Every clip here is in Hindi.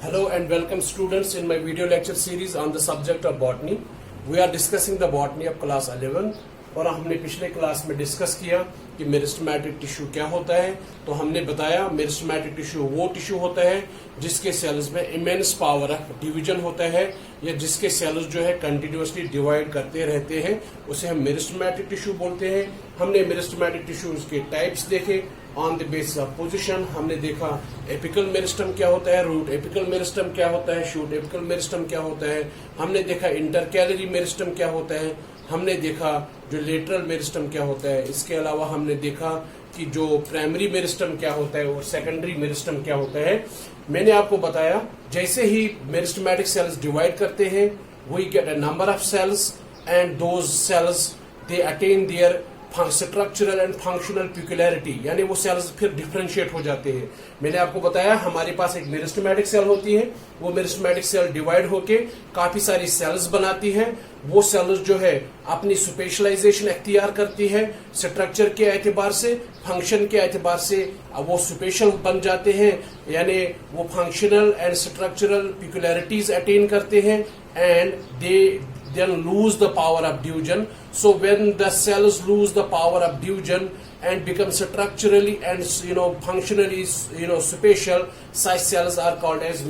Hello and welcome students in my video lecture series on the subject of botany. We are discussing the botany of class 11 और हमने पिछले क्लास में डिस्कस किया कि मेरिस्टेमेटिक टिश्यू क्या होता है। तो हमने बताया मेरिस्टेमेटिक टिश्यू वो टिश्यू होता है जिसके सेल्स में इमेंस पावर ऑफ डिवीजन होता है या जिसके सेल्स जो है कंटिन्यूअसली डिवाइड करते रहते हैं, उसे हम मेरिस्टेमेटिक टिश्यू बोलते हैं। हमने मेरिस्टेमेटिक टिश्यूज के टाइप्स देखे on the basis of position. हमने देखा एपिकल मेरिस्टम क्या होता है, रूट एपिकल मेरिस्टम क्या होता है, शूट एपिकल मेरिस्टम क्या होता है। हमने देखा इंटरकैलरी मेरिस्टम क्या होता है। हमने देखा जो लेटरल मेरिस्टम क्या होता है। इसके अलावा हमने देखा कि जो प्राइमरी मेरिस्टम क्या होता है और सेकेंडरी मेरिस्टम क्या होता है। मैंने आपको बताया जैसे ही मेरिस्टेमेटिक सेल्स डिवाइड करते हैं we get a number of cells and those cells they attain their structural and functional peculiarity, यानी वो सेल्स फिर डिफरेंशिएट हो जाते हैं। मैंने आपको बताया हमारे पास एक मेरिस्टेमेटिक सेल होती है, वो मेरिस्टेमेटिक सेल डिवाइड होके काफी सारी सेल्स बनाती है। वो सेल्स जो है अपनी स्पेशलाइजेशन अख्तियार करती है, स्ट्रक्चर के एतबार से, फंक्शन के एतबार से वो स्पेशल बन जाते हैं, यानी वो फंक्शनल एंड स्ट्रक्चरल पिक्युलैरिटीज अटेन करते हैं and they then lose the power of diffusion. So when the cells lose the power of diffusion and become structurally and functionally special, such cells are called as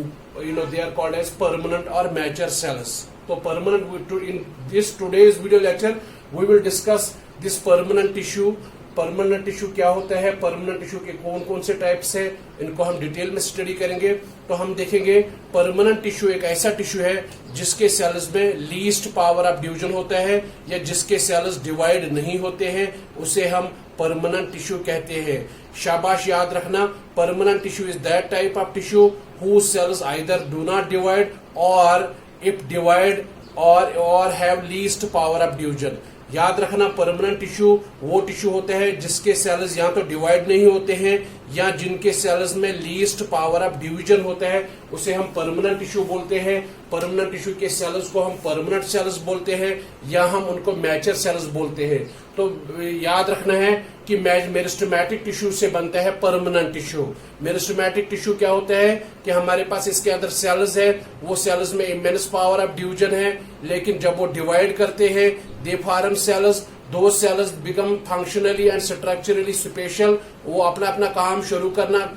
they are called as permanent or mature cells. So permanent, in this today's video lecture we will discuss this permanent tissue. Permanent tissue क्या होता है, परमानेंट टिश्यू के कौन कौन से टाइप्स है, इनको हम डिटेल में स्टडी करेंगे। तो हम देखेंगे परमानेंट टिश्यू एक ऐसा टिश्यू है जिसके सेल्स में लीस्ट पावर ऑफ डिवीजन होता है या जिसके सेल्स डिवाइड नहीं होते हैं, उसे हम परमानेंट टिश्यू कहते हैं। शाबाश याद रखना, permanent tissue is that type of tissue who cells either do not divide or if divide or have least power of division. याद रखना परमानेंट टिश्यू वो टिश्यू होता है जिसके सेल्स या तो डिवाइड नहीं होते हैं या जिनके सेल्स में लीस्ट पावर ऑफ डिवीजन होता है, उसे हम परमानेंट टिश्यू बोलते हैं। परमानेंट टिश्यू के सेल्स को हम परमानेंट सेल्स बोलते हैं या हम उनको मैचर सेल्स बोलते हैं। तो याद रखना है कि मेरिस्टेमेटिक टिश्यू से बनता है परमानेंट टिश्यू। मेरिस्टेमेटिक टिश्यू क्या होता है कि हमारे पास इसके अंदर सेल्स है, वो सेल्स में इमेंस पावर ऑफ डिवीजन है, लेकिन जब वो डिवाइड करते हैं दे फॉर्म सेल्स, दो sales become functionally and structurally special. वो अपना अपना काम शुरू करना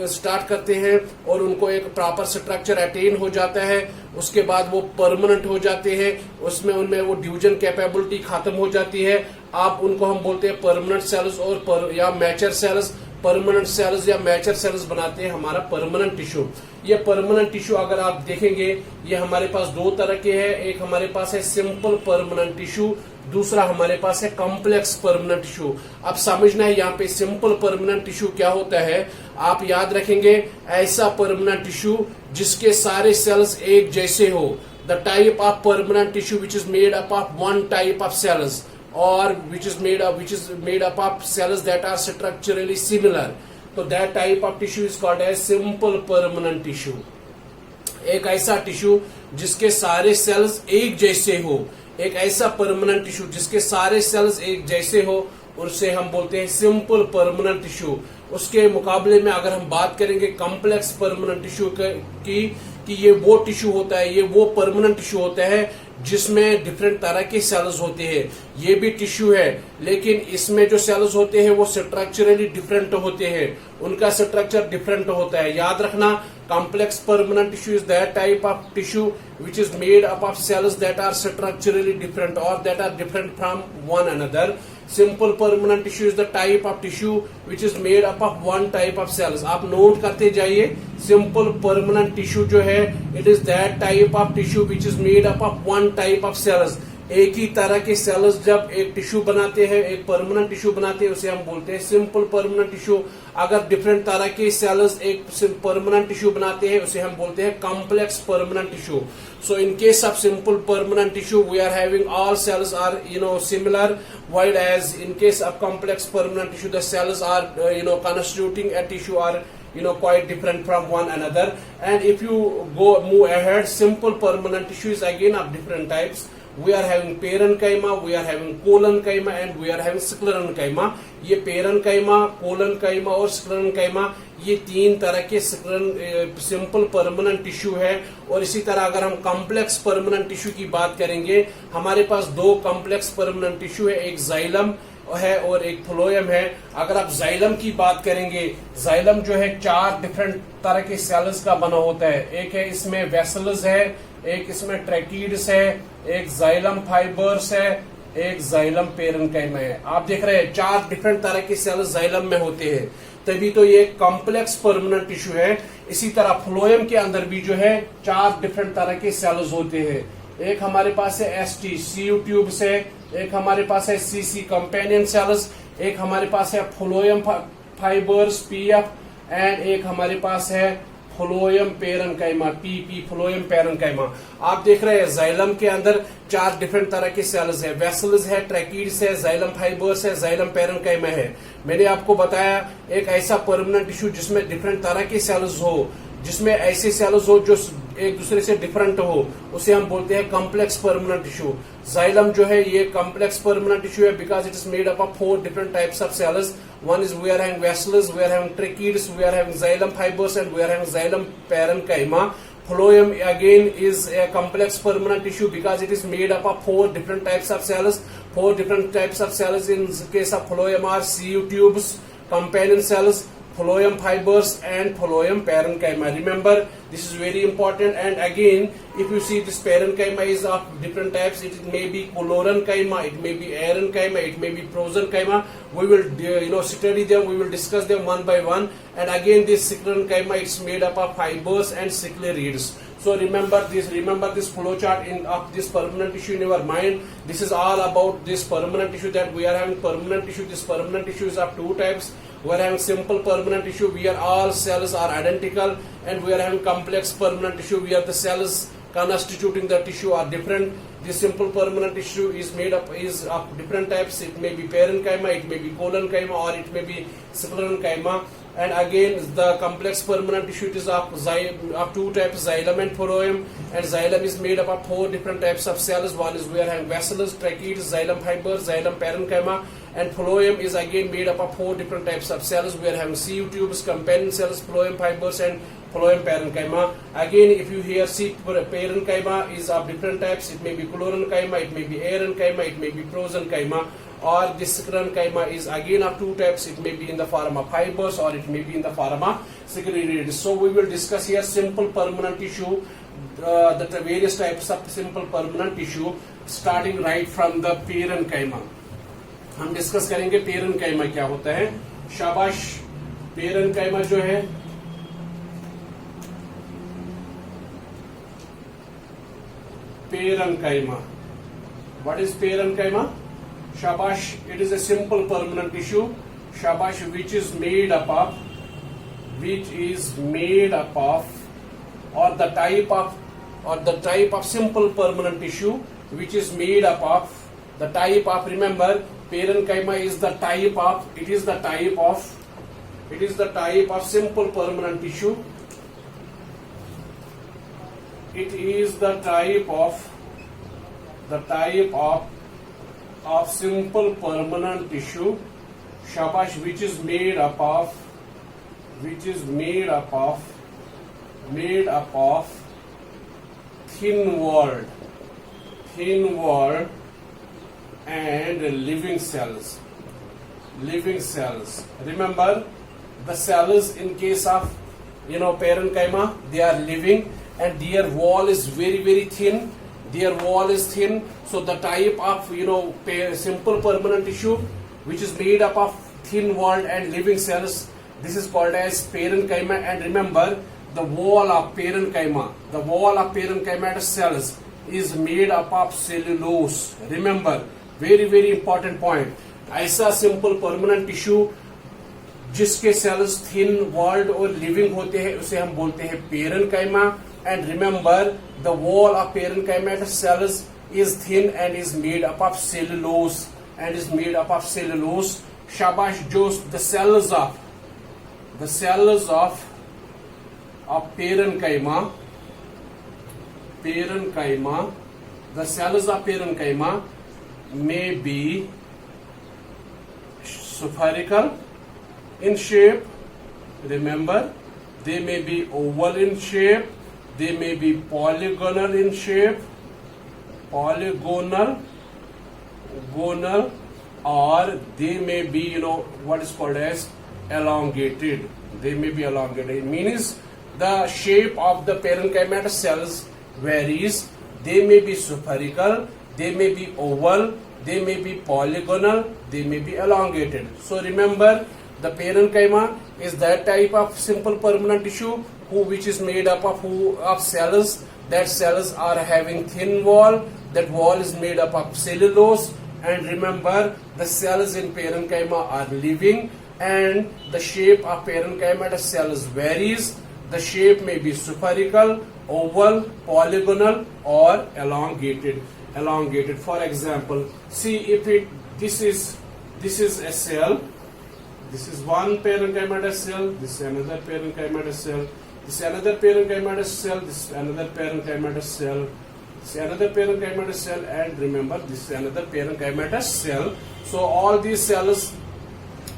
स्टार्ट करते हैं और उनको एक प्रॉपर स्ट्रक्चर अटेन हो जाता है। उसके बाद वो परमानेंट हो जाते हैं, उसमें उनमें वो डिवीजन कैपेबिलिटी खत्म हो जाती है। आप उनको हम बोलते हैं परमानेंट सेल्स और या मैचर सेल्स। परमानेंट सेल्स या मैचर सेल्स बनाते हैं हमारा परमानेंट टिश्यू। ये परमानेंट टिश्यू अगर आप देखेंगे ये हमारे पास दो तरह के हैं, एक हमारे पास है सिंपल परमानेंट टिश्यू, दूसरा हमारे पास है कॉम्प्लेक्स परमानेंट टिश्यू। अब समझना है यहाँ पे सिंपल परमानेंट टिश्यू क्या होता है। आप याद रखेंगे ऐसा परमानेंट टिश्यू जिसके सारे सेल्स एक जैसे हो, the type of permanent tissue which is made up of one type of cells or which is made up of cells that are structurally similar. So that type of tissue is called as simple permanent tissue. एक ऐसा टिश्यू जिसके सारे सेल्स एक जैसे हो, एक ऐसा परमानेंट टिश्यू जिसके सारे सेल्स एक जैसे हो, उसे हम बोलते हैं सिंपल परमानेंट टिश्यू। उसके मुकाबले में अगर हम बात करेंगे कॉम्प्लेक्स परमानेंट टिश्यू की कि ये वो टिश्यू होता है, ये वो परमानेंट टिश्यू होता है जिसमें डिफरेंट तरह के सेल्स होते हैं। ये भी टिश्यू है लेकिन इसमें जो सेल्स होते हैं वो स्ट्रक्चरली डिफरेंट होते हैं, उनका स्ट्रक्चर डिफरेंट होता है। याद रखना complex permanent tissue is that type of tissue which is made up of cells that are structurally different और that are different from one another. Simple permanent tissue is the type of tissue which is made up of one type of cells. आप नोट करते जाइए, सिंपल परमानेंट टिश्यू जो है it is that type of tissue which is made up of one type of sales. एक ही तरह के सेल्स जब एक टिश्यू बनाते हैं, एक परमानेंट टिश्यू बनाते हैं, उसे हम बोलते हैं सिंपल परमानेंट टिश्यू। अगर डिफरेंट तरह के सेल्स एक परमानेंट टिश्यू बनाते हैं उसे हम बोलते हैं complex permanent tissue. So in case of simple permanent tissue we are having all cells are similar, while as in case of complex permanent tissue the cells are constituting a tissue are quite different from one another. And if you move ahead, simple permanent tissue is again of different types. we are having parenchyma, we are having collenchyma and we are having sclerenchyma. ये parenchyma, collenchyma और sclerenchyma ये तीन तरह के सिंपल परमानेंट टिश्यू है। और इसी तरह अगर हम कॉम्प्लेक्स परमानेंट टिश्यू की बात करेंगे, हमारे पास दो कॉम्प्लेक्स परमानेंट टिश्यू है, एक जाइलम है और एक फ्लोएम है। अगर आप जाइलम की बात करेंगे, जाइलम जो है 4 डिफरेंट तरह के सेल्स का बना होता है। एक है इसमें वेसल्स है, एक इसमें ट्रैकीड्स है, एक जाइलम फाइबर्स है, एक जाइलम पेरेन्काइमा है। आप देख रहे हैं 4 डिफरेंट तरह के सेल्स जाइलम में होते हैं, तभी तो ये कॉम्प्लेक्स परमानेंट टिश्यू है। इसी तरह फ्लोएम के अंदर भी जो है 4 डिफरेंट तरह के सेल्स होते हैं। एक हमारे पास है एसटी सीयू ट्यूब्स है, एक हमारे पास है सीसी कंपेनियन सेल्स, एक हमारे पास है फ्लोएम फाइबर्स पीएफ एंड एक हमारे पास है phloem parenchyma PP phloem parenchyma. आप देख रहे हैं जाइलम के अंदर 4 डिफरेंट तरह के सेल्स है, वेसल्स है, ट्रैकीड्स है, जाइलम फाइबर्स है, जाइलम पेरेन्काइमा है। मैंने आपको बताया एक ऐसा परमानेंट टिश्यू जिसमें डिफरेंट तरह के सेल्स हो, जिसमें ऐसे सेल्स हो जो एक दूसरे से डिफरेंट हो, उसे हम बोलते हैं कॉम्प्लेक्स परमानेंट टिश्यू। जाइलम जो है ये कॉम्प्लेक्स परमानेंट टिश्यू है because it is made up of 4 different types of cells. One is we are having vessels, we are having tracheids, we are having xylem fibers and we are having xylem parenchyma. Phloem again is a complex permanent tissue because it is made up of 4 different types of cells. 4 different types of cells in case of phloem are CU tubes, companion cells, phloem fibers and phloem parenchyma. Remember, this is very important. And again, if you see this parenchyma is of different types, it may be colorenchyma, it may be arenchyma, it may be prosenchyma. We will study them, we will discuss them one by one. And again, this sclerenchyma, it's made up of fibers and sclerids. So remember this flow chart of this permanent tissue in your mind. This is all about this permanent tissue that we are having permanent tissue. This permanent tissue is of 2 types. We are having simple permanent tissue where all cells are identical, and we are having complex permanent tissue where the cells constituting the tissue are different. This simple permanent tissue is of different types. It may be parenchyma, it may be collenchyma, or it may be sclerenchyma. And again, the complex permanent tissue it is of 2 types, xylem and phloem. And xylem is made up of 4 different types of cells. One is we are having vessels, tracheids, xylem fibers, xylem parenchyma. And phloem is again made up of 4 different types of cells. We are having CU tubes, companion cells, phloem fibers, and phloem parenchyma. Again, if you here see parenchyma is of different types. It may be colorenchyma, it may be arenchyma, it may be prosenchyma. Or this sclerenchyma is again of 2 types. It may be in the form of fibers or it may be in the form of sclerids. So we will discuss here simple permanent tissue, the various types of simple permanent tissue, starting right from the parenchyma. हम डिस्कस करेंगे पेरेन्काइमा क्या होता है। शाबाश, पेरेन्काइमा जो है parenchyma. What is parenchyma? Shabash, it is a simple permanent tissue. Shabash, which is made up of, or the type of simple permanent tissue which is made up of the type of, remember, parenchyma is the type of, it is the type of simple permanent tissue. It is the type of simple permanent tissue, shabash, which is made up of thin walled and living cells. Remember, the cells in case of parenchyma, they are living and their wall is very, very thin. Their wall is thin. So the type of simple permanent tissue which is made up of thin walled and living cells, this is called as parenchyma. And remember, the wall of parenchyma cells is made up of cellulose. Remember, very, very important point. ऐसा simple permanent tissue जिसके cells thin walled और living होते हैं उसे हम बोलते हैं parenchyma. And remember, the wall of parenchyma cells is thin and is made up of cellulose. Shabash, जो the cells of parenchyma the cells of parenchyma may be spherical in shape. Remember, they may be oval in shape, they may be polygonal in shape, gonal, or they may be, what is called as elongated. They may be elongated. It means the shape of the parenchymatous cells varies. They may be spherical, they may be oval, they may be polygonal, they may be elongated. So remember, the parenchyma is that type of simple permanent tissue which is made up of cells. That cells are having thin wall. That wall is made up of cellulose. And remember, the cells in parenchyma are living, and the shape of parenchymatous cells varies. The shape may be spherical, oval, polygonal, or elongated. For example, see if this is a cell. This is one parenchymatous cell. This is another parenchymatous cell. This is another parenchymatous cell. This is another parenchymatous cell. This is another parenchymatous cell. And remember, this is another parenchymatous cell. So all these cells,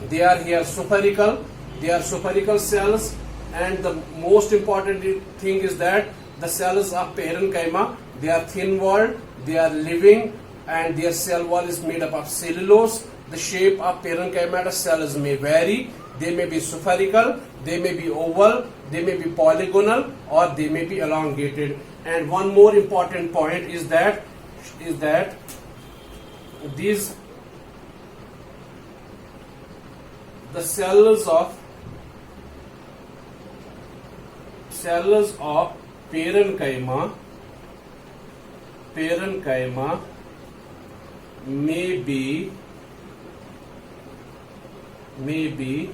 they are here spherical. They are spherical cells. And the most important thing is that the cells of parenchyma, they are thin-walled, they are living, and their cell wall is made up of cellulose. The shape of parenchymatous cells may vary. They may be spherical, they may be oval, they may be polygonal, or they may be elongated. And one more important point is that the cells of parenchyma may be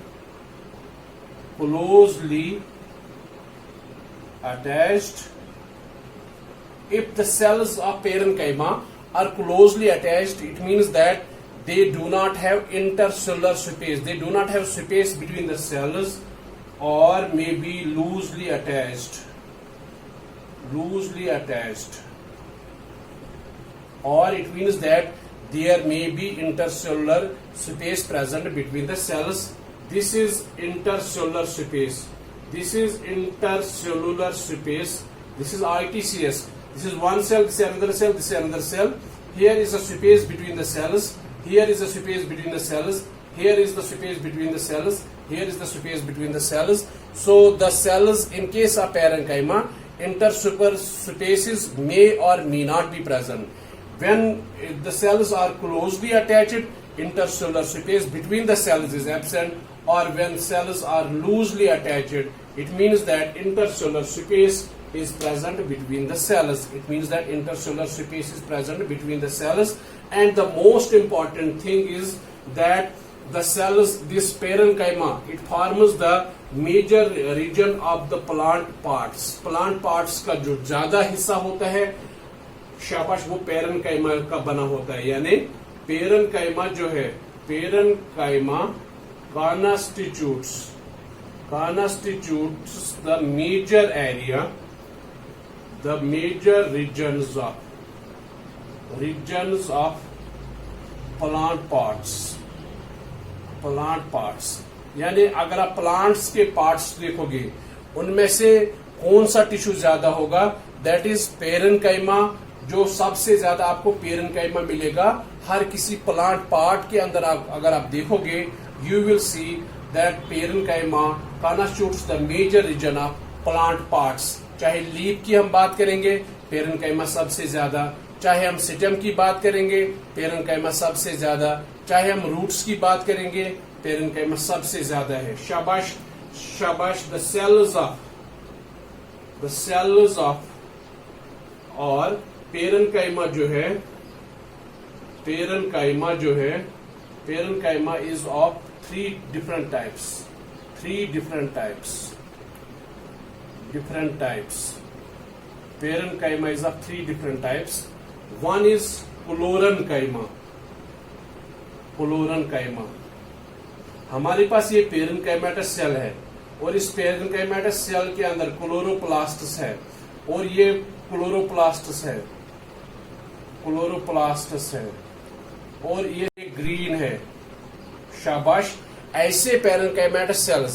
closely attached. If the cells of parenchyma are closely attached, it means that they do not have intercellular space. They do not have space between the cells, or may be loosely attached, or it means that there may be intercellular space present between the cells. This is intercellular space. This is intercellular space. This is ITCS. This is one cell, this is another cell, this is another cell. Here is a space between the cells. Here is a space between the cells. Here is the space between the cells. Here is the space between the cells. So the cells, in case of parenchyma, intercellular spaces may or may not be present. When the cells are closely attached, intercellular space between the cells is absent, or when cells are loosely attached, it means that intercellular space is present between the cells. And the most important thing is that the cells, this parenchyma, it forms the major region of the plant parts. Plant parts का जो ज्यादा हिस्सा होता है, शाबाश, वो पेरेनकाइमा का बना होता है. यानी पेरेनकाइमा जो है, parenchyma constitutes the major area, the major regions of plant parts. यानी अगर आप प्लांट्स के पार्ट्स देखोगे, उनमें से कौन सा टिश्यू ज्यादा होगा, दैट इज पेरेनकाइमा. जो सबसे ज्यादा आपको पेरेनकाइमा मिलेगा हर किसी प्लांट पार्ट के अंदर. अगर आप देखोगे, you will see that parenchyma constitutes the major region of plant parts. चाहे लीफ की हम बात करेंगे, पेरेनकाइमा सबसे ज्यादा. चाहे हम स्टेम की बात करेंगे, पेरेनकाइमा सबसे ज्यादा. चाहे हम रूट्स की बात करेंगे, पेरेनकाइमा सबसे ज्यादा है. शाबाश शाबाश. द सेल्स ऑफ और पेरेनकाइमा जो है, parenchyma is of three different types. Parenchyma is of three different types. One is chloroenchyma. हमारे पास ये पेरेनकाइमेटस सेल है, और इस पेरेनकाइमेटस सेल के अंदर क्लोरोप्लास्ट्स है, और ये क्लोरोप्लास्ट्स है. क्लोरोप्लास्टस है और ये ग्रीन है। शाबाश। ऐसे पैरेन्काइमेटस सेल्स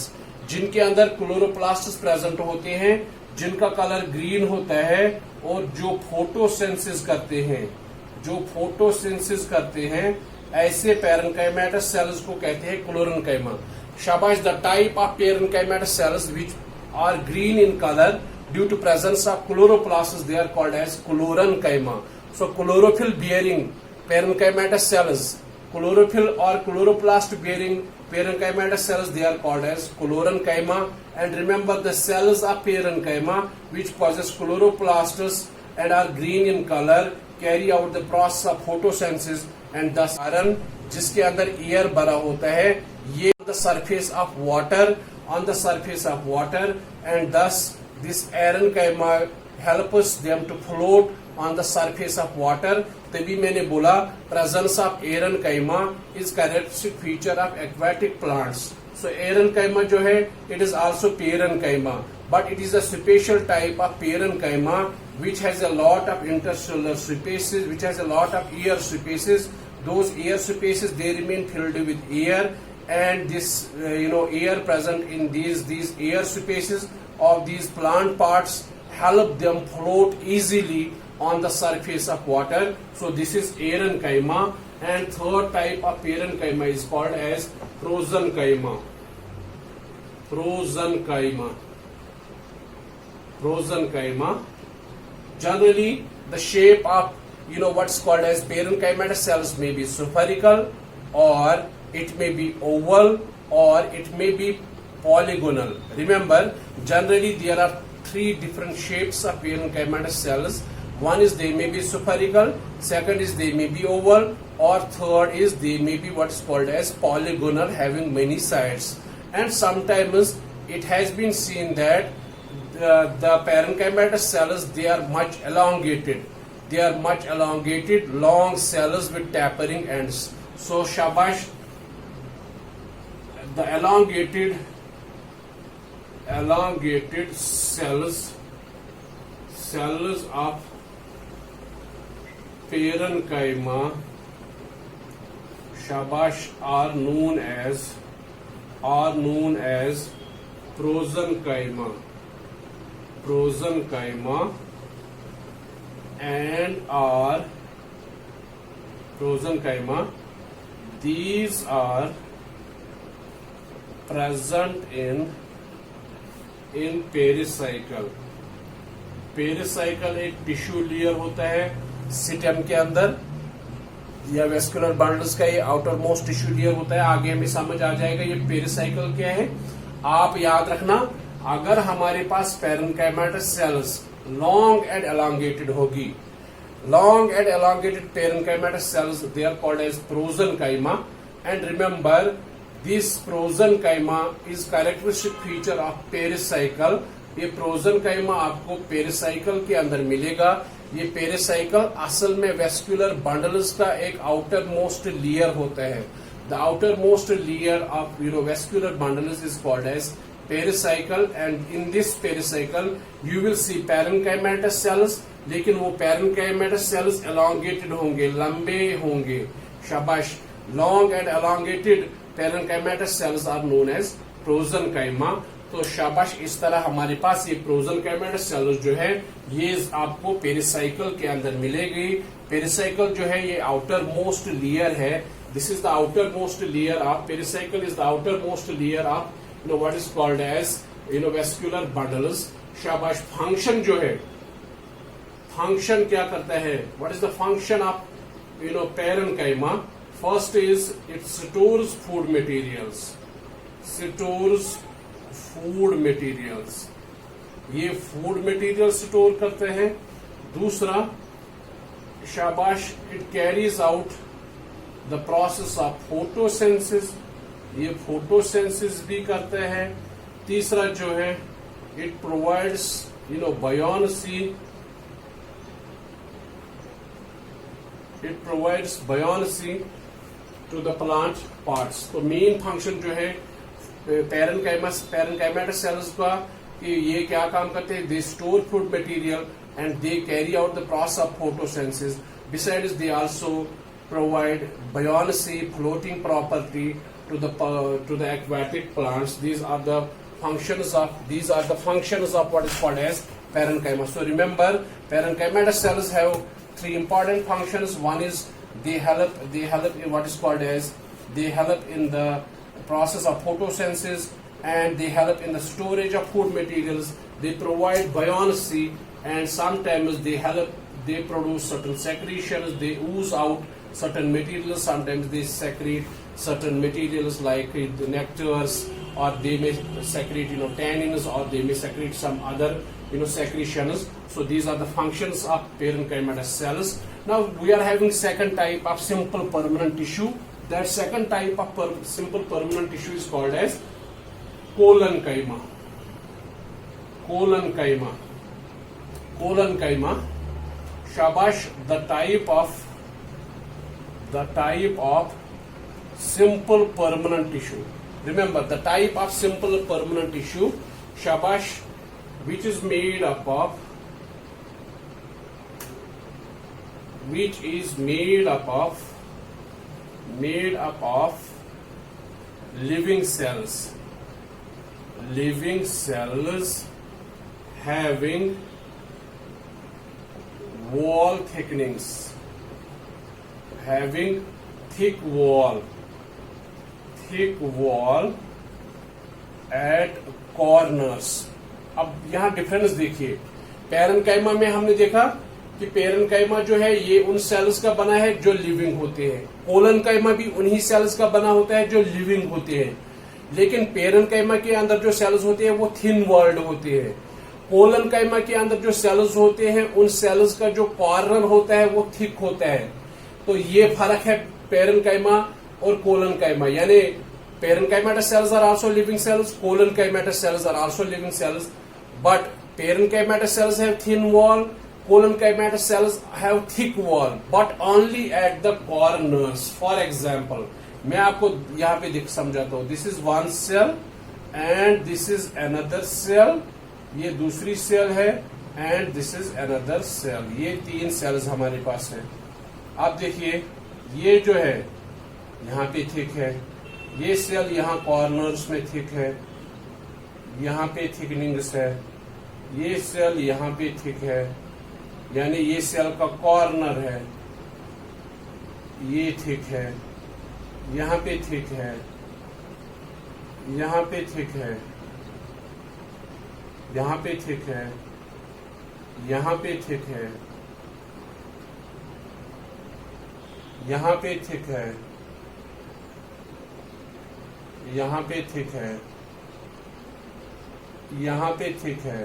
जिनके अंदर क्लोरोप्लास्टस प्रेजेंट होते हैं, जिनका कलर ग्रीन होता है और जो फोटोसिंथेसिस करते हैं, ऐसे पैरेन्काइमेटस सेल्स को कहते हैं क्लोरेन्काइमा। शाबाश। The type of parenchymatous cells which are green in colour due to presence of chloroplasts, they are called as chlorenchyma. So chlorophyll bearing parenchymatous cells, chlorophyll or chloroplast bearing parenchymatous cells, they are called as chlorenchyma. And remember, the cells of parenchyma which possess chloroplasts and are green in color carry out the process of photosynthesis and thus iron जिसके अंदर एयर भरा होता है, ये on the surface of water and thus this parenchyma helps them to float on the surface of water. तभी मैंने बोला presence of parenchyma is characteristic feature of aquatic plants. So parenchyma जो है, it is also parenchyma, but it is a special type of parenchyma which has a lot of intercellular spaces, which has a lot of air spaces. Those air spaces, they remain filled with air, and this air present in these air spaces of these plant parts help them float easily on the surface of water. So this is parenchyma. And third type of parenchyma is called as prosenchyma. Generally, the shape of what's called as parenchymatous cells may be spherical, or it may be oval, or it may be polygonal. Remember, generally there are three different shapes of parenchymatous cells. One is they may be spherical, second is they may be oval, or third is they may be what's called as polygonal, having many sides. And sometimes it has been seen that the parenchymatous cells, they are much elongated. Long cells with tapering ends. So shabash, the elongated cells of parenchyma, shabash, are known as prosenchyma, and are prosenchyma. These are present in pericycle एक टिश्यू लेयर होता है सिस्टम के अंदर, या वेस्कुलर बंडल्स का ये आउटर मोस्ट टिश्यू लेयर होता है। आगे हमें समझ आ जाएगा ये पेरिसाइकल क्या है। आप याद रखना, अगर हमारे पास parenchymatous cells long and elongated होगी, long and elongated parenchymatous cells, they are called as prosenchyma. And remember, this prosenchyma is characteristic feature of pericycle. ये प्रोसेन्काइमा आपको पेरिसाइकल के अंदर मिलेगा. ये पेरिसाइकल असल में वेस्कुलर बंडल्स का एक आउटर मोस्ट लेयर होता है. The outer most layer of vascular bundles is called as pericycle. And in this pericycle you will see parenchymatous cells, लेकिन वो पैरेन्काइमेटस सेल्स एलोंगेटेड होंगे, लंबे होंगे. शाबाश. Long and elongated parenchymatous cells are known as prosenchyma. तो शाबाश, इस तरह हमारे पास ये प्रोसेन्काइमेटस सेल्स जो है ये आपको पेरिसाइकल के अंदर मिलेगी. पेरिसाइकल जो है ये आउटर मोस्ट लेयर है. This is the outer most layer of pericycle, is the outer most layer of what is called as vascular bundles. शाबाश. फंक्शन जो है, फंक्शन क्या करता है, what is the function of parenchyma? First is it stores food materials. ये फूड मटेरियल स्टोर करते हैं. दूसरा, शाबाश, it carries out the process of photosynthesis. ये फोटोसिंथेसिस भी करते हैं. तीसरा जो है, it provides buoyancy to the plant parts. तो मेन फंक्शन जो है पैरेन्काइमेटस सेल्स का, कि ये क्या काम करते हैं, they store food material and they carry out the process of photosynthesis. Besides, they also provide buoyancy, floating property to the aquatic plants. These are the functions of what is called as parenchyma. So remember, parenchymatous cells have three important functions. One is they help in what is called as, they help in the process of photosynthesis, and they help in the storage of food materials. They provide buoyancy, and sometimes they produce certain secretions. They ooze out certain materials. Sometimes they secrete certain materials like the nectars, or they may secrete tannins, or they may secrete some other secretions. So these are the functions of parenchymatous cells. Now we are having second type of simple permanent tissue. That second type of simple permanent tissue is called as collenchyma. Shabash, the type of simple permanent tissue. Remember, the type of simple permanent tissue, shabash, which is made up of living cells having wall thickenings, having thick wall at corners. अब यहाँ डिफरेंस देखिए, पेरेन्काइमा में हमने देखा कि पेरेन्काइमा जो है ये उन सेल्स का बना है जो लिविंग होते हैं, कोलेनकाइमा भी उन्हीं सेल्स का बना होता है जो लिविंग होते हैं, लेकिन पेरेन्काइमा के अंदर जो सेल्स होते हैं वो थिन वॉल्ड होते हैं। कोलेनकाइमा के अंदर जो सेल्स होते हैं उन सेल्स का जो कॉर्नर होता है वो थिक होता है। तो ये फर्क है पेरेन्काइमा और कोलेनकाइमा, यानी parenchymatous cells are also living cells, collenchymatous cells are also living cells, but parenchymatous cells have thin wall, collenchymatous cells have thick wall, but only at the corners. For example, मैं आपको यहाँ पे समझाता हूँ, this is one cell and this is another cell, ये दूसरी सेल है and this is another cell, ये तीन सेल्स हमारे पास है। आप देखिए ये जो है यहाँ पे थिक है, ये सेल यहाँ कॉर्नर्स में थिक है, यहाँ पे थिकनिंग्स है, ये सेल यहाँ पे थिक है, यानी ये सेल का कॉर्नर है, ये थिक है, यहाँ पे थिक है, यहाँ पे थिक है, यहाँ पे थिक है, यहाँ पे थिक है, यहाँ पे थिक है, यहाँ पे थिक है, यहाँ पे थिक है।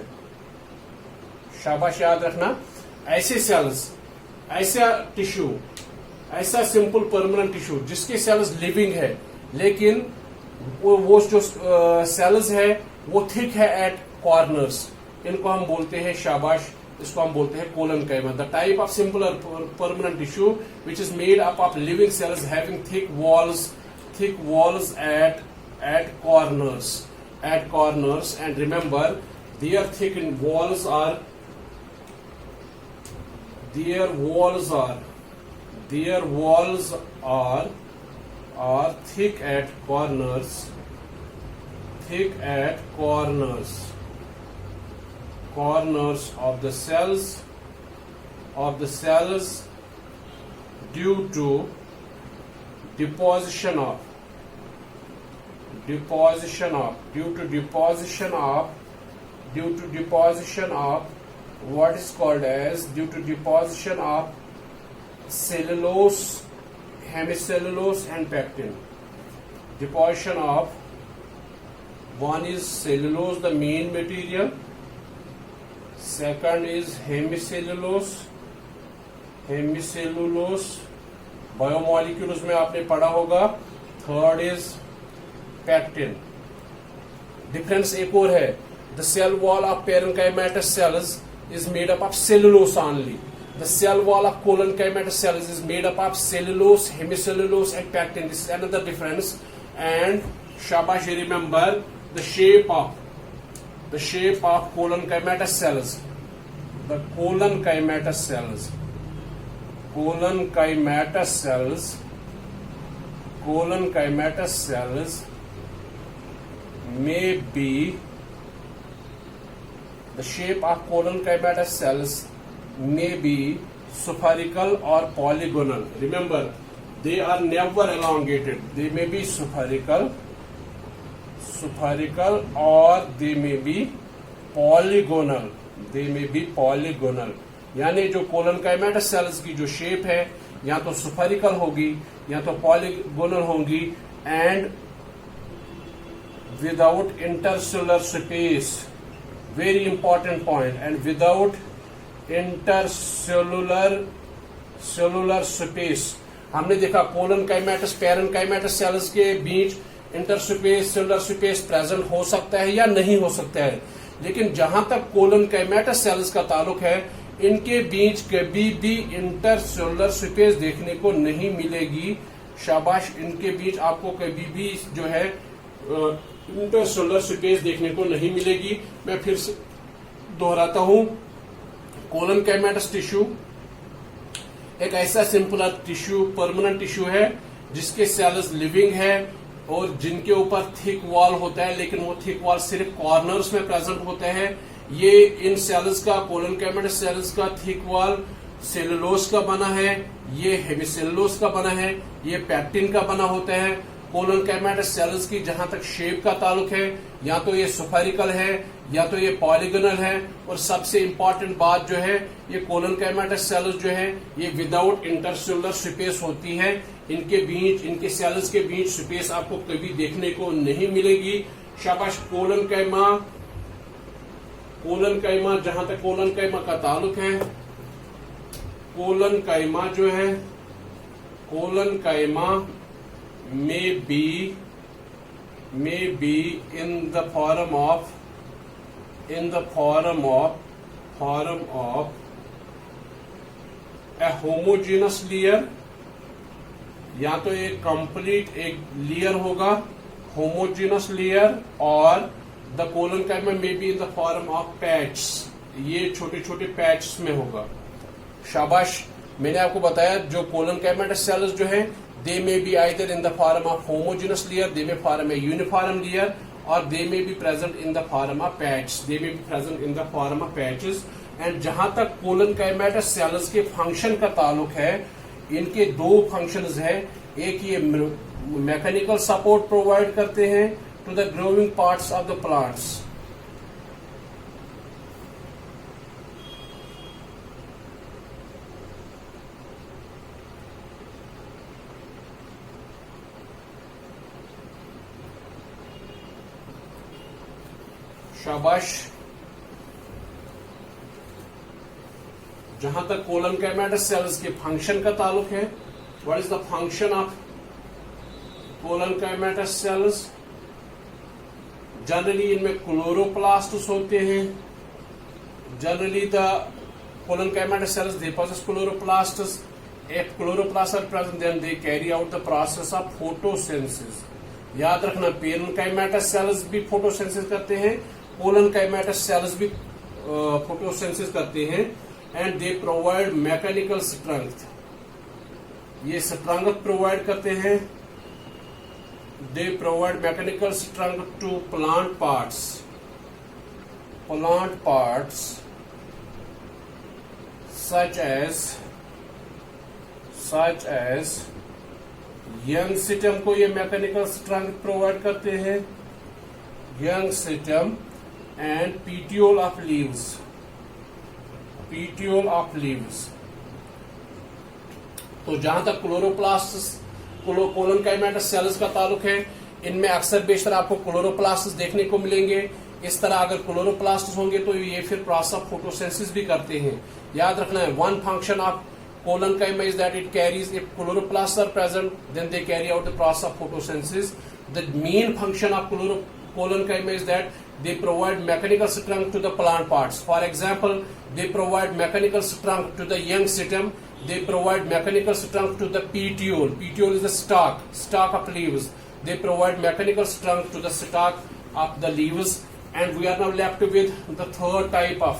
शाबाश, याद रखना, ऐसे सेल्स, ऐसा टिश्यू, ऐसा सिंपल परमानेंट टिश्यू जिसके सेल्स लिविंग है लेकिन वो जो सेल्स है वो थिक है एट कॉर्नर्स, इनको हम बोलते हैं शाबाश, इसको हम बोलते हैं collenchyma. The type of simple permanent tissue which is made up of living cells having thick walls at corners, and remember their thickened walls are thick at corners of the cells due to deposition of what is called as cellulose, hemicellulose and pectin. Deposition of, one is cellulose, the main material, second is hemicellulose, biomolecules में आपने पढ़ा होगा, थर्ड इज पैक्टिन। डिफरेंस एक और है, the cell wall of parenchymatous cells is made up of cellulose only, the cell wall of collenchymatous cells is made up of cellulose, hemicellulose and pectin. This is another difference. And शाबाश, remember the shape of collenchymatous cells, the collenchymatous cells collenchymatous cells may be, the shape of collenchymatous cells may be spherical or polygonal. Remember, they are never elongated. They may be spherical or they may be polygonal. यानी जो कोलनकाइमेटस सेल्स की जो शेप है या तो स्फेरिकल होगी या तो पॉलीगोनल होगी, and without intercellular space, very important point, and without intercellular space. हमने देखा कोलनकाइमेटस पैरेनकाइमेटस सेल्स के बीच इंटरस्पेस, सेलुलर स्पेस प्रेजेंट हो सकता है या नहीं हो सकता है, लेकिन जहां तक कोलनकाइमेटस सेल्स का ताल्लुक है, इनके बीच कभी भी इंटरसेलुलर स्पेस देखने को नहीं मिलेगी। शाबाश, इनके बीच आपको कभी भी जो है इंटरसेलुलर स्पेस देखने को नहीं मिलेगी। मैं फिर से दोहराता हूं, कोलनकाइमेटस टिश्यू एक ऐसा सिंपल टिश्यू, परमानेंट टिश्यू है जिसके सेल्स लिविंग है और जिनके ऊपर थिक वॉल होता है, लेकिन वो थिक वॉल सिर्फ कॉर्नर्स में प्रेजेंट होता है। ये इन सेल्स का, कोलनकाइमेटस सेल्स का थिक वॉल सेलुलोज का बना है, ये हेमिसेलुलोज का बना है, ये पैक्टिन का बना होता है। कोलनकाइमेटस सेल्स की जहां तक शेप का ताल्लुक है, या तो ये स्फेरिकल है या तो ये पॉलीगोनल है। और सबसे इंपॉर्टेंट बात जो है, ये कोलनकाइमेटस सेल्स जो है ये विदाउट इंटरसेलुलर स्पेस होती है। इनके बीच, इनके सेल्स के बीच स्पेस आपको कभी देखने को नहीं मिलेगी। शाबाश, कोलनकाइमा जहां तक कोलनकाइमा का ताल्लुक है, कोलनकाइमा जो है, collenchyma may be in the form of a homogeneous layer, या तो एक कंप्लीट एक लेयर होगा, होमोजेनस लेयर, और the collenchyma may be in the form of patch, ये छोटे छोटे पैच में होगा। शाबाश, मैंने आपको बताया जो कोलनकाइमेटस सेल्स जो है, they may be either in the form of homogeneous layer, they may form a uniform layer, or they may be present in the form of patch, they may be present in the form of patches। and जहां तक कोलनकाइमेटस सेल्स के फंक्शन का ताल्लुक है, इनके दो फंक्शंस है। एक ये मैकेनिकल सपोर्ट प्रोवाइड करते हैं to the growing parts of the plants, शाबाश। जहां तक कोलनकाइमेटस सेल्स के फंक्शन का ताल्लुक है, what is the function of collenchymatous cells? Generally इनमें क्लोरोप्लास्ट्स होते हैं। Generally the collenchymatous cells they possess chloroplasts. If chloroplasts are present, then they carry out the process of photosynthesis. याद रखना, पैरेनकाइमेटस सेल्स भी फोटोसिंथेसिस करते हैं, कोलनकाइमेटस सेल्स भी फोटोसिंथेसिस करते हैं, and they provide mechanical strength. ये स्ट्रेंथ प्रोवाइड करते हैं, they provide mechanical strength to plant parts such as young system को ये मैकेनिकल स्ट्रेंथ प्रोवाइड करते हैं, young system and petiole of leaves. तो जहां तक कोलनकाइमेटस सेल्स का ताल्लुक है, इनमें अक्सर बेशतर आपको क्लोरोप्लास्ट देखने को मिलेंगे। इस तरह अगर क्लोरोप्लास्ट होंगे तो ये फिर प्रोसेस ऑफ फोटोसिंथेसिस भी करते हैं। याद रखना है, one function of collenchyma is that it carries, if chloroplasts are present, then they carry out the process of photosynthesis. The main function of collenchyma is that they provide mechanical strength to the plant parts. For example, they provide mechanical strength to the young stem, they provide mechanical strength to the petiole. Petiole is the stalk of leaves. They provide mechanical strength to the stalk of the leaves. And we are now left with the third type of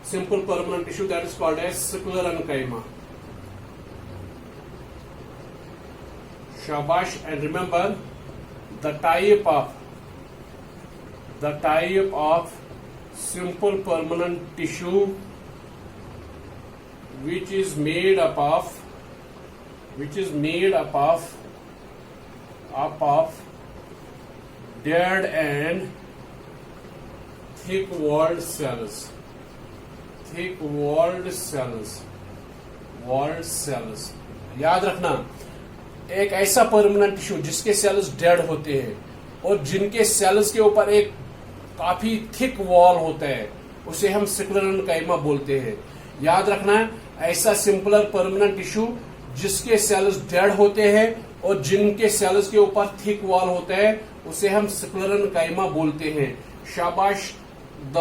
simple permanent tissue that is called as sclerenchyma. Shabash. And remember the type of simple permanent tissue which is made up of dead and thick-walled cells. याद रखना, एक ऐसा परमानेंट टिश्यू जिसके सेल्स डेड होते हैं और जिनके सेल्स के ऊपर एक काफी थिक वॉल होता है, उसे हम स्क्लेरेंकाइमा बोलते हैं. याद रखना, ऐसा सिंपलर परमानेंट टिश्यू जिसके सेल्स डेड होते हैं और जिनके सेल्स के ऊपर थिक वॉल होता है, उसे हम स्क्लेरेंकाइमा बोलते हैं. शाबाश. The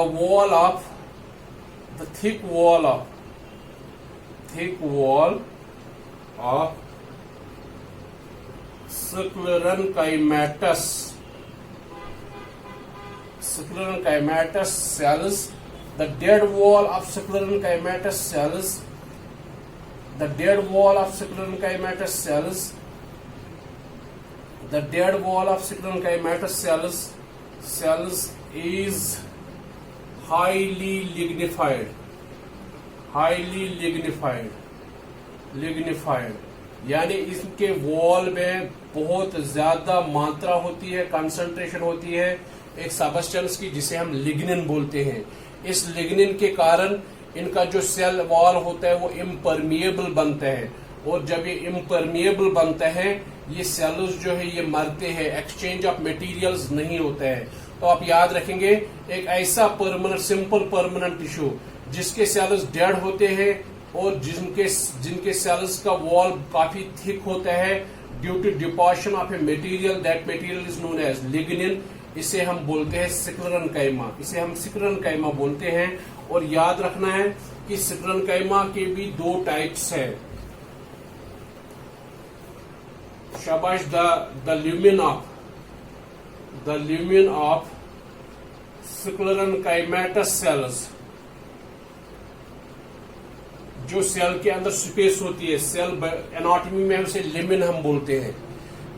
thick wall of sclerenchymatous cells. The dead wall of sclerenchymatous cells is highly lignified. यानी इसके वॉल में बहुत ज्यादा मात्रा होती है, कंसंट्रेशन होती है एक सबस्टेंस की जिसे हम लिग्निन बोलते हैं. इस लिग्निन के कारण इनका जो सेल वॉल होता है वो इम्परमिएबल बनता है, और जब ये इम्परमिएबल बनता है ये सेल्स जो है ये मरते हैं, एक्सचेंज ऑफ मटेरियल्स नहीं होता है. तो आप याद रखेंगे, एक ऐसा सिंपल परमानेंट टिश्यू जिसके सेल्स डेड होते हैं और जिनके सेल्स का वॉल काफी थिक होता है due to deposition of a material, that material is known as lignin. इसे हम बोलते हैं स्क्लेरेंकाइमा बोलते हैं. और याद रखना है कि स्क्लेरेंकाइमा के भी दो टाइप्स हैं. शाबाश. The lumen of sclerenchymatous cells, जो सेल के अंदर स्पेस होती है, सेल एनाटॉमी में उसे लिमिन हम बोलते हैं.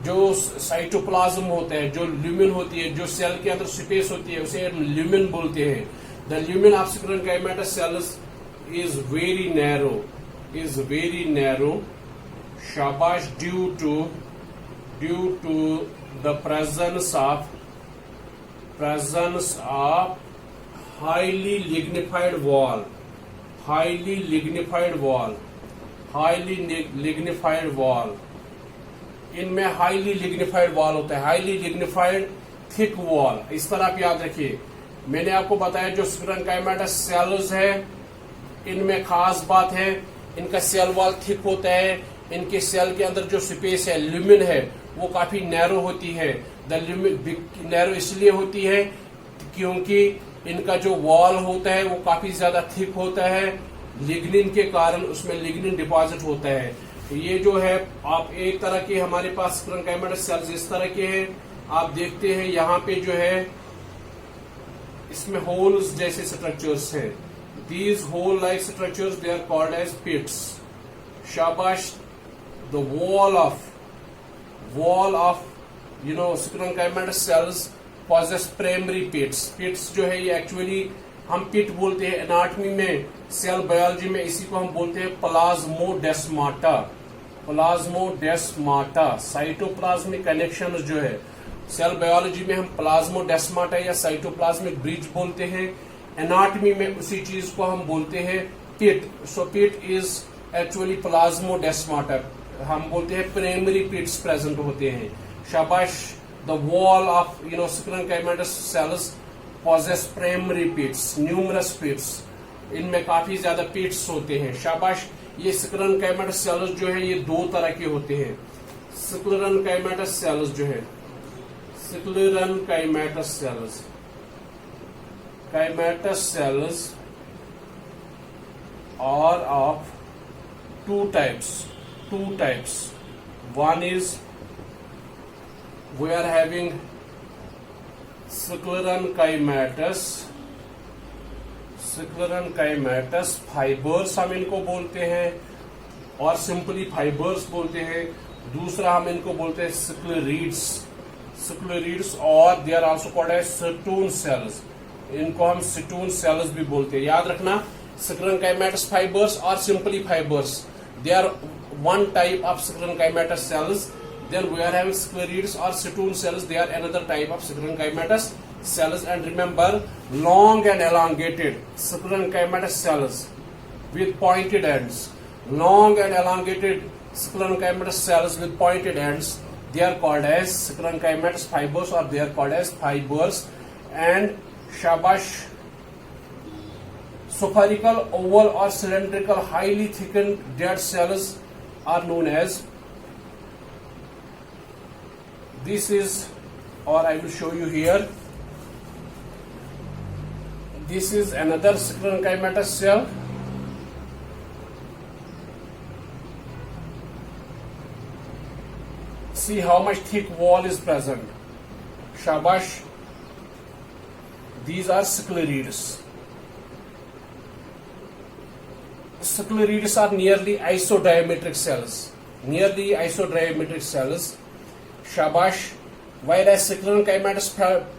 जो साइटोप्लाज्म होता है, जो ल्यूमिन होती है, जो सेल के अंदर स्पेस होती है, उसे हम ल्यूमिन बोलते हैं. The lumen of sclerenchymatous cells is very narrow. शाबाश. due to the presence of highly lignified wall. इनमें हाईली लिग्निफाइड वॉल होता है, हाईली लिग्निफाइड थिक वॉल. इस तरह आप याद रखिए, मैंने आपको बताया जो स्क्लेरेंकाइमेटस सेल्स है इनमें खास बात है, इनका सेल वॉल थिक होता है, इनके सेल के अंदर जो स्पेस है, ल्यूमिन है, वो काफी नैरो होती है. द ल्यूमिन नैरो इसलिए होती है क्योंकि इनका जो वॉल होता है वो काफी ज्यादा थिक होता है, लिग्निन के कारण उसमें लिग्निन डिपॉजिट होता है. तो ये जो है, आप एक तरह के हमारे पास स्क्लेरेंकाइमेटस सेल्स इस तरह के हैं, आप देखते हैं यहाँ पे जो है इसमें होल्स जैसे स्ट्रक्चर्स हैं. These hole like structures they are called as pits. शाबाश. The wall of sclerenchymatous cells possess primary pits. Pits जो है ये एक्चुअली हम पिट बोलते हैं एनाटॉमी में, सेल बायोलॉजी में इसी को हम बोलते हैं प्लाज्मोडेस्माटा. साइटोप्लाज्मिक कनेक्शन जो है सेल बायोलॉजी में हम प्लाज्मोडेस्माटा या साइटोप्लाज्मिक ब्रिज बोलते हैं, एनाटॉमी में उसी चीज को हम बोलते हैं पिट. सो पिट इज एक्चुअली प्लाज्मोडेस्माटा. हम बोलते हैं प्राइमरी पिट्स प्रेजेंट होते हैं. शाबाश. The wall of sclerenchymatous cells possess primary pits, numerous pits. इनमें काफी ज्यादा पिट्स होते हैं. शाबाश. ये sclerenchymatous cells जो है ये दो तरह के होते हैं. sclerenchymatous cells जो है, sclerenchymatous cells are of two types. One is we are having sclerenchymatous sclerenchymatous fibres हम इनको बोलते हैं और सिंपली फाइबर्स बोलते हैं। दूसरा हम इनको बोलते हैं सिक्लेरीड्स और they are also called as stone cells. इनको हम सेटून सेल्स भी बोलते हैं। याद रखना, सिक्लेरेनकाइमेटस फाइबर्स और simply fibres, they are one type of sclerenchymatous cells. Then we are having sclerids or setoon cells. They are another type of sclerenchymatous cells. And remember, long and elongated सिक्लेरेनकाइमेटस cells with pointed ends. Long and elongated सिक्लेरेनकाइमेटस cells with pointed ends. They are called as सिक्लेरेनकाइमेटस fibers or they are called as fibers. And shabash, spherical, oval or cylindrical, highly thickened dead cells are known as, this is, or I will show you here, this is another सिक्लेरेनकाइमेटस cell. See how much thick wall is present. Shabash, these are sclerids. Sclerids are nearly isodiametric cells. Shabash. Whereas सिक्लेरेनकाइमेटस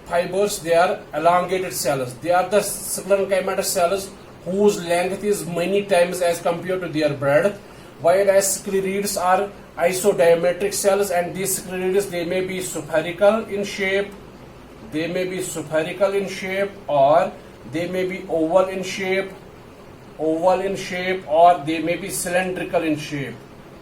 fibers, they are elongated cells. They are the सिक्लेरेनकाइमेटस cells whose length is many times as compared to their breadth. Whereas sclerids are isodiametric cells, and these sclerids, they may be spherical in shape, or they may be oval in shape, or they may be cylindrical in shape.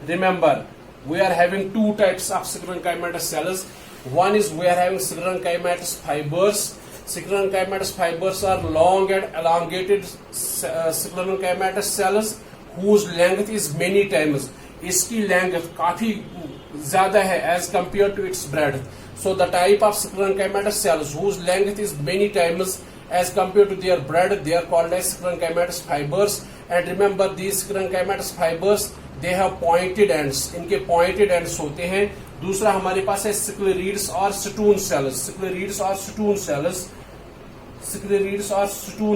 Remember, we are having two types of sclerenchymatous cells. One is we are having सिक्लेरेनकाइमेटस fibers. Sicclerenchymatous fibers are long and elongated सिक्लेरेनकाइमेटस cells whose length is many times. इसकी length काफी ज्यादा है as compared to its breadth. So the type of sclerenchymatous cells whose length is many times as compared to their breadth, they are called as सिक्लेरेनकाइमेटस fibers. And remember, these सिक्लेरेनकाइमेटस fibers, they have pointed ends. इनके pointed ends होते हैं. दूसरा हमारे पास है सिक्लेरीड्स और सेटून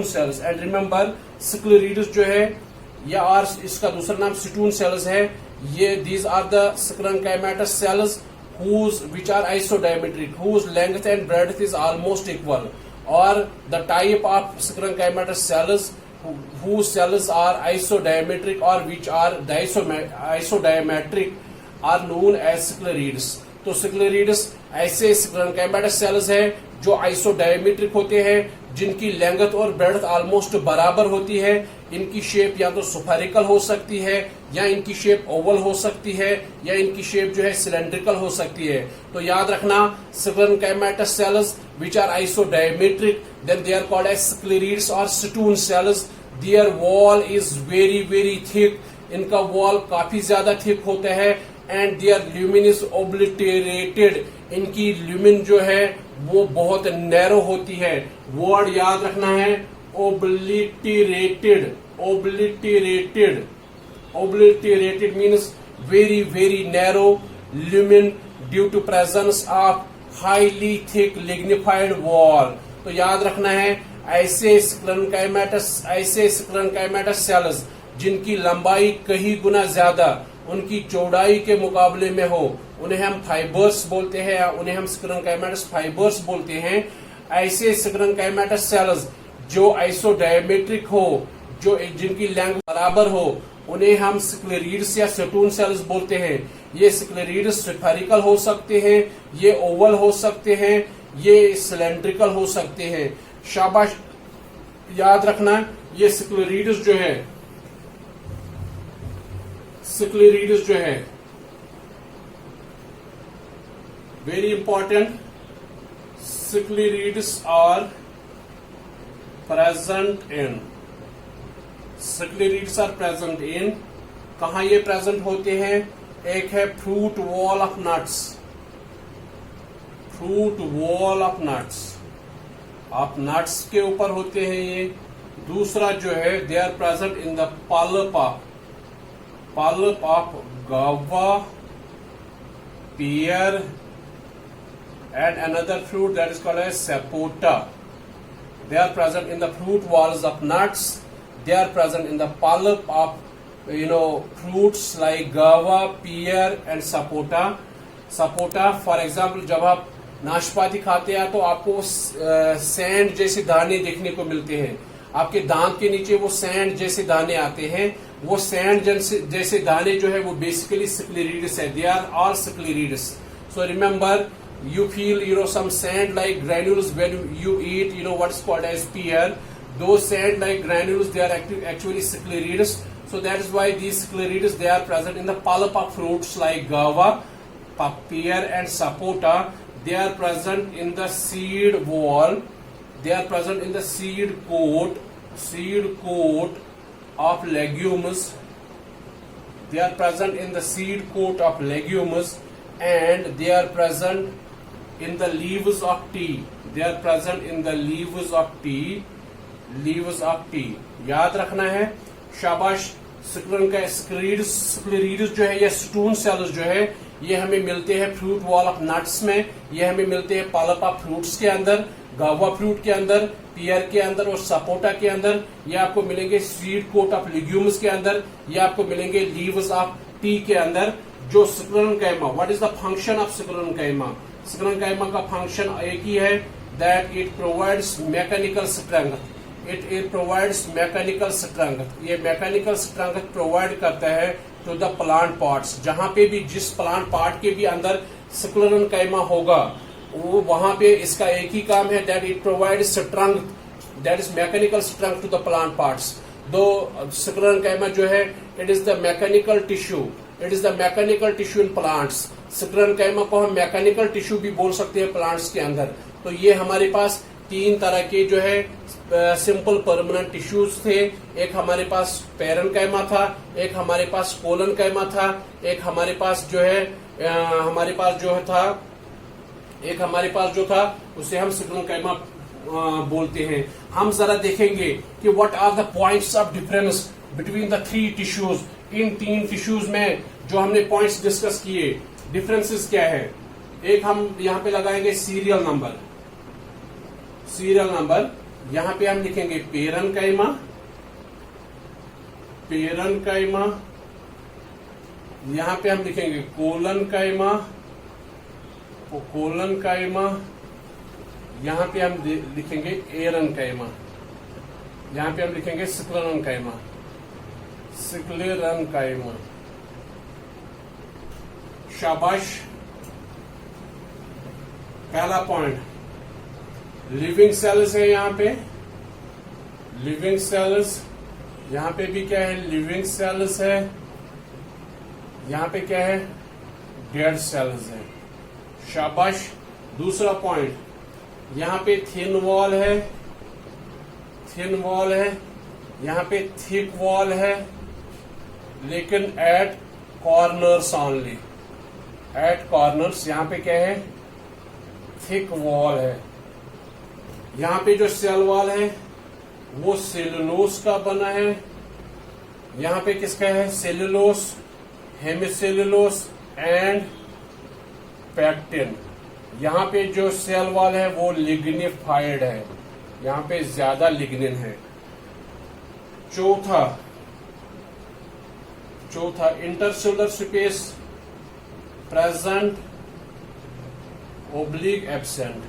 सेल्स. एंड रिमेम्बर, सिक्लेरीड्स जो है या और इसका दूसरा नाम सेटून सेल्स है. ये these are the sclerenchymatous cells which are isodiametric, whose length and breadth is almost equal. Or the type of sclerenchymatous cells whose cells are isodiametric or which are isodiametric are known as सिक्लेरीड्स. तो सिक्लेरीड्स ऐसे सिक्लेरेनकाइमेटस सेल्स है जो आइसोडायमेट्रिक होते हैं, जिनकी लेंथ और ब्रेड्थ ऑलमोस्ट बराबर होती है. इनकी शेप या तो स्फेरिकल हो सकती है, या इनकी शेप ओवल हो सकती है, या इनकी शेप जो है सिलेंड्रिकल हो सकती है. तो याद रखना, सिक्लेरेनकाइमेटस cells which are isodiametric, then they are called as sclerids or setoon cells. Their wall is very very thick. इनका वॉल काफी ज्यादा थिक होता है. And their lumen is obliterated. इनकी ल्यूमिन जो है वो बहुत नैरो होती है. वर्ड याद रखना है, obliterated. Obliterated means very very narrow lumen due to presence of highly thick lignified wall. तो याद रखना है, ऐसे सिक्लेरेनकाइमेटस सेल्स जिनकी लंबाई कई गुना ज्यादा उनकी चौड़ाई के मुकाबले में हो, उन्हें हम फाइबर्स बोलते हैं, या उन्हें हम सिक्लेरेनकाइमेटस फाइबर्स बोलते हैं. ऐसे सिक्लेरेनकाइमेटस सेल्स जो आइसोडायमेट्रिक हो, जो जिनकी लेंथ बराबर हो, उन्हें हम सिक्लेरीड्स या सेटून सेल्स बोलते हैं. ये सिक्लेरीड्स स्फेरिकल हो सकते हैं, ये ओवल हो सकते हैं, ये सिलेंड्रिकल हो सकते हैं. शाबाश, याद रखना, ये सिक्लेरीड्स जो है very important. Sclereids are present in कहा ये प्रेजेंट होते हैं? एक है फ्रूट वॉल ऑफ नट्स के ऊपर होते हैं ये. दूसरा जो है, they are present in the pulp of guava, pear, and another fruit that is called as sapota. they are present in the fruit walls of nuts, they are present in the pulp of fruits like guava, pear and sapota. For example, जब आप नाशपाती खाते हैं तो आपको सैंड जैसे दाने देखने को मिलते हैं, आपके दांत के नीचे वो सैंड जैसे दाने आते हैं। वो सैंड जैसे दाने जो है वो बेसिकली स्क्लेरिडस है, they are all sclereids. So remember, you feel some sand like granules when you eat what's called as pear. Those sand like granules, they are actually sclerites. So that is why these sclerites, they are present in the pulp of fruits like guava, pear and sapota. They are present in the seed wall, they are present in the seed coat of legumes, they are present in the seed coat of legumes, and they are present in the leaves of tea. They are present in the leaves of tea. याद रखना है, शाबाश। स्क्लेरिड्स जो है, ये स्टोन सेल्स जो है, ये हमें मिलते हैं फ्रूट वॉल ऑफ नट्स में, ये हमें मिलते हैं पल्प ऑफ फ्रूट्स के अंदर, गावा फ्रूट के अंदर, पियर के अंदर और सपोटा के अंदर। ये आपको मिलेंगे सीड कोट ऑफ लेग्यूम्स के अंदर, ये आपको मिलेंगे लीव्स ऑफ टी के अंदर। जो sclerenchyma, what is the function of sclerenchyma? Sclerenchyma का फंक्शन एक ही है, that it provides mechanical strength. It provides mechanical strength. ये मैकेनिकल स्ट्रेंथ प्रोवाइड करता है टू द प्लांट पार्ट्स। जहां पे भी, जिस प्लांट पार्ट के भी अंदर स्क्लेरेन्काइमा होगा, वो वहां पे इसका एक ही काम है, that it provides strength, that is mechanical strength to the plant parts. दो स्क्लेरेन्काइमा जो है, it is the mechanical tissue, it is the mechanical tissue in plants. Sclerenchyma को हम मैकेनिकल टिश्यू भी बोल सकते हैं प्लांट्स के अंदर। तो ये हमारे पास तीन तरह के जो है सिंपल परमानेंट टिश्यूज थे। एक हमारे पास पेरेन्काइमा था, एक हमारे पास कोलेन्काइमा था, एक हमारे पास जो था उसे हम स्क्लेरेन्काइमा बोलते हैं। हम जरा देखेंगे कि what are the points of difference between the three tissues. इन तीन टिश्यूज में जो हमने पॉइंट्स डिस्कस किए, डिफरेंसेस क्या है। एक हम यहाँ पे लगाएंगे सीरियल नंबर। यहाँ पे हम लिखेंगे पेरेन्काइमा, यहाँ पे हम लिखेंगे कोलेन्काइमा, यहाँ पे हम लिखेंगे एरेन्काइमा, यहाँ पे हम लिखेंगे स्क्लेरेन्काइमा। शाबाश। पहला पॉइंट, लिविंग सेल्स है यहाँ पे, लिविंग सेल्स। यहाँ पे भी क्या है, लिविंग सेल्स है। यहाँ पे क्या है, डेड सेल्स है। शाबाश। दूसरा पॉइंट, यहाँ पे थिन वॉल है, यहाँ पे थिक वॉल है, लेकिन at corners only, at corners. यहाँ पे क्या है, थिक वॉल है। यहाँ पे जो सेल वॉल है वो सेलुलोस का बना है। यहाँ पे किसका है, सेलुलोस, हेमिसेलुलोस एंड पैक्टिन। यहाँ पे जो सेल वॉल है वो लिग्निफाइड है, यहाँ पे ज्यादा लिग्निन है। चौथा, intercellular space present oblique absent.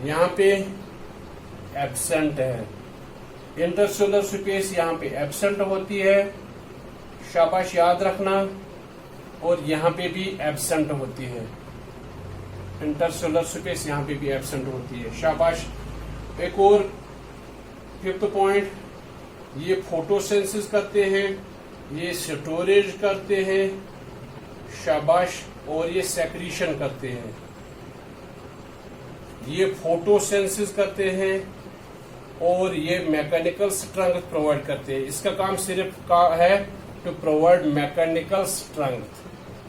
यहाँ पे एब्सेंट है, इंटरसेलुलर स्पेस यहाँ पे एब्सेंट होती है। शाबाश, याद रखना। और यहाँ पे भी एब्सेंट होती है, इंटरसेलुलर स्पेस यहाँ पे भी एब्सेंट होती है। शाबाश। एक और फिफ्थ पॉइंट, ये फोटोसिंथेसिस करते हैं, ये स्टोरेज करते हैं। शाबाश। और ये सेक्रीशन करते हैं। ये फोटोसिंथेसिस करते हैं और ये मैकेनिकल स्ट्रेंथ प्रोवाइड करते हैं। इसका काम सिर्फ का है टू प्रोवाइड मैकेनिकल स्ट्रेंथ,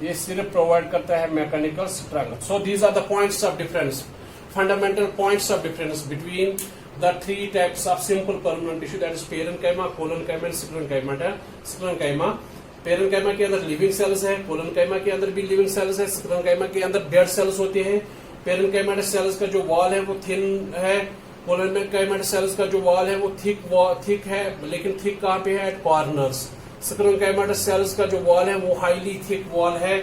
ये सिर्फ प्रोवाइड करता है mechanical strength. So these are the points of difference, fundamental points of difference between the three types of simple permanent tissue, that is parenchyma, collenchyma and sclerenchyma। Parenchyma के अंदर लिविंग सेल्स है, कोलेन्काइमा के अंदर भी लिविंग सेल्स है, स्क्लेरेन्काइमा के अंदर डेड सेल्स होते हैं। पेरेन्काइमा सेल्स का जो वॉल है वो थिन है, कोलन सेल्स का जो वॉल है वो थिक है, लेकिन थिक कहाँ पे है? Eight corners. स्क्लेरोकाइमेटस सेल्स का जो वॉल है वो हाईली थिक वॉल है।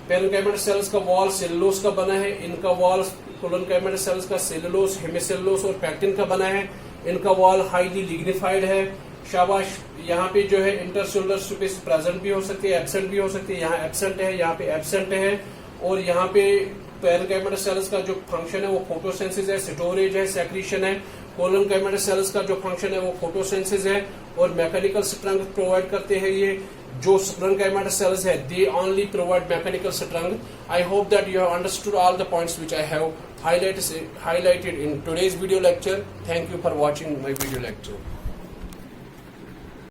पेरेन्काइमेटस सेल्स का वॉल सेलुलोज का बना है, इनका वॉल कोलोनकाइमेटस सेल्स का सेलुलोज, हेमिसेलुलोज और पैक्टिन का बना है। इनका वॉल हाईली लिग्निफाइड है। शाबाश। यहाँ पे जो है इंटरसेलुलर स्पेस प्रेजेंट भी हो सकती है, एब्सेंट भी हो सकती है। यहाँ एब्सेंट है, यहाँ पे एब्सेंट है। और यहाँ पे पेरेन्काइमेटस सेल्स का जो फंक्शन है वो फोटोसिंथेसिस है, स्टोरेज है, सेक्रीशन है। कोलोनकाइमेटस सेल्स का जो फंक्शन है वो फोटोसिंथेसिस है और मैकेनिकल स्ट्रेंथ प्रोवाइड करते हैं। ये जो कोलोनकाइमेटस cells है, they only provide mechanical strength. I hope that you have understood all the points which I have highlighted in today's video lecture. Thank you for watching my video lecture.